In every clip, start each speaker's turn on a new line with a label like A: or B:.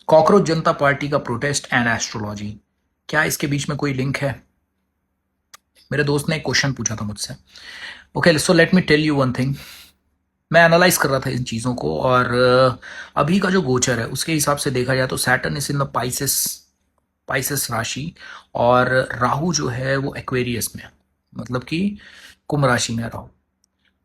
A: Cockroach जनता party का protest and astrology, क्या इसके बीच में कोई लिंक है? मेरे दोस्त ने एक क्वेश्चन पूछा था मुझसे। Okay, so let me tell you one thing. मैं एनालाइज कर रहा था इन चीज़ों को, और अभी का जो गोचर है उसके हिसाब से देखा जाए तो Saturn is in the Pisces, Pisces राशि, और राहु जो है वो एक्वेरियस में है, मतलब कि कुंभ राशि में है राहु।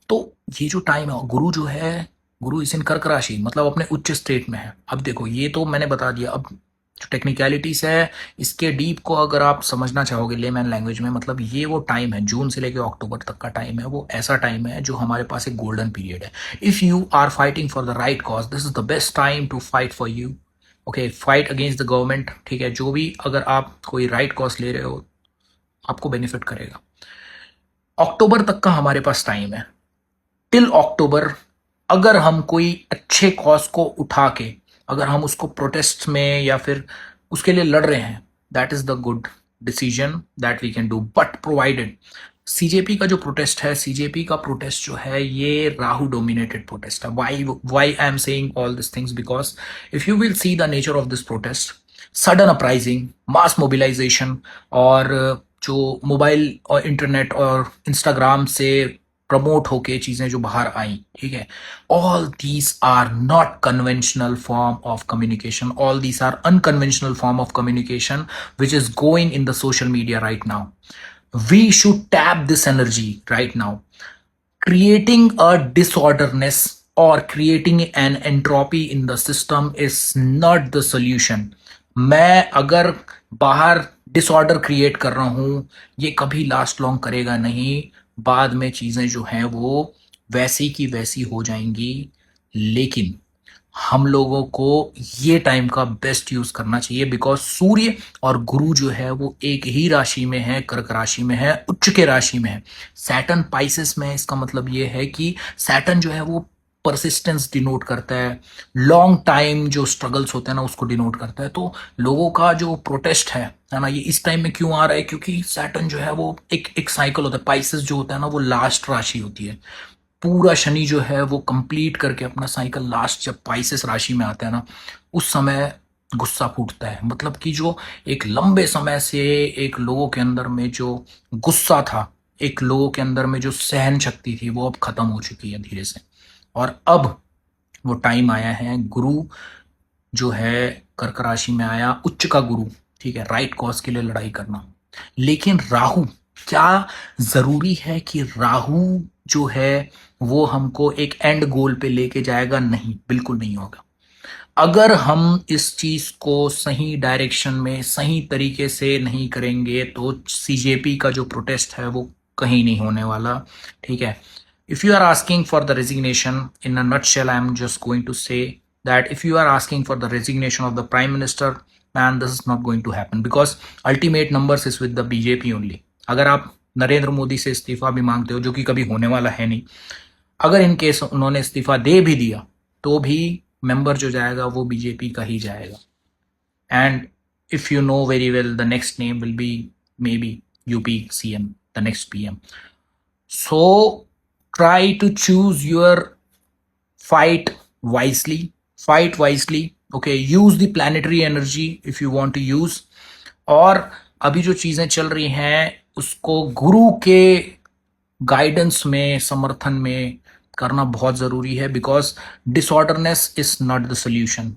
A: तो ये जो टाइम है, गुरु जो है, गुरु इस इन कर्क राशि, मतलब अपने उच्च स्टेट में है। अब देखो, ये तो मैंने बता दिया। अब जो टेक्निकलिटीज है, इसके डीप को अगर आप समझना चाहोगे लेमैन लैंग्वेज में, मतलब ये वो टाइम है, जून से लेकर अक्टूबर तक का टाइम है, वो ऐसा टाइम है जो हमारे पास एक गोल्डन पीरियड है। If you are fighting for the right cause, this is the best time to fight for you. Okay, fight against the government, ठीक है? जो भी, अगर आप कोई राइट कॉज ले रहे हो, आपको बेनिफिट करेगा। अक्टूबर तक का हमारे पास टाइम है। टिल अक्टूबर, अगर हम कोई अच्छे कॉज को उठा के, अगर हम उसको प्रोटेस्ट में या फिर उसके लिए लड़ रहे हैं, that is the good decision that we can do. But provided, CJP का जो प्रोटेस्ट है, सीजेपी का प्रोटेस्ट जो है, ये राहु डोमिनेटेड प्रोटेस्ट है। Why I am saying all this things, because if you will see the nature of this protest, sudden uprising, mass mobilisation, और जो मोबाइल और इंटरनेट और इंस्टाग्राम से प्रमोट होके चीजें जो बाहर आई, ठीक है, all these are not conventional form of communication, all these are unconventional form of communication which is going in the social media right now. We should tap this energy right now. Creating a disorderness or creating an entropy in the system is not the solution. मैं अगर बाहर disorder create कर रहा हूं, ये कभी last long करेगा नहीं। बाद में चीजें जो हैं वो वैसी की वैसी हो जाएंगी। लेकिन हम लोगों को ये टाइम का बेस्ट यूज करना चाहिए, बिकॉज सूर्य और गुरु जो है वो एक ही राशि में है, कर्क राशि में है, उच्च के राशि में है। सैटर्न पाइसेस में है। इसका मतलब ये है कि सैटर्न जो है वो परसिस्टेंस डिनोट करता है, लॉन्ग टाइम जो स्ट्रगल्स होते हैं ना उसको डिनोट करता है। तो लोगों का जो प्रोटेस्ट है ना, ये इस टाइम में क्यों आ रहा है? क्योंकि सैटर्न जो है वो एक एक साइकिल होता है। पाइसेस जो होता है ना वो लास्ट राशि होती है। पूरा शनि जो है वो कंप्लीट करके अपना साइकिल लास्ट जब पाइसेस राशि में आता है ना, उस समय गुस्सा फूटता है। मतलब कि जो एक लंबे समय से एक लोगों के अंदर में जो गुस्सा था, एक लोगों के अंदर में जो सहन शक्ति थी, वो अब खत्म हो चुकी है धीरे से। और अब वो टाइम आया है, गुरु जो है कर्क राशि में आया, उच्च का गुरु, ठीक है, राइट कॉज के लिए लड़ाई करना। लेकिन राहु, क्या जरूरी है कि राहु जो है वो हमको एक एंड गोल पे लेके जाएगा? नहीं, बिल्कुल नहीं होगा। अगर हम इस चीज को सही डायरेक्शन में सही तरीके से नहीं करेंगे तो सीजेपी का जो प्रोटेस्ट है वो कहीं नहीं होने वाला, ठीक है? If you are asking for the resignation, in a nutshell, I am just going to say that if you are asking for the resignation of the prime minister, man, this is not going to happen because ultimate numbers is with the BJP only. अगर आप नरेंद्र मोदी से इस्तीफा भी मांगते हो, जो कि कभी होने वाला है नहीं, अगर इन केस उन्होंने इस्तीफा दे भी दिया तो भी मेंबर जो जाएगा वो बीजेपी का ही जाएगा। And if you know very well, the next name will be may be UP CM, the next PM. So try to choose your fight wisely. Fight wisely. Okay, use the planetary energy if you want to use. और अभी जो चीजें चल रही हैं उसको गुरु के guidance में, समर्थन में करना बहुत जरूरी है, because disorderness is not the solution.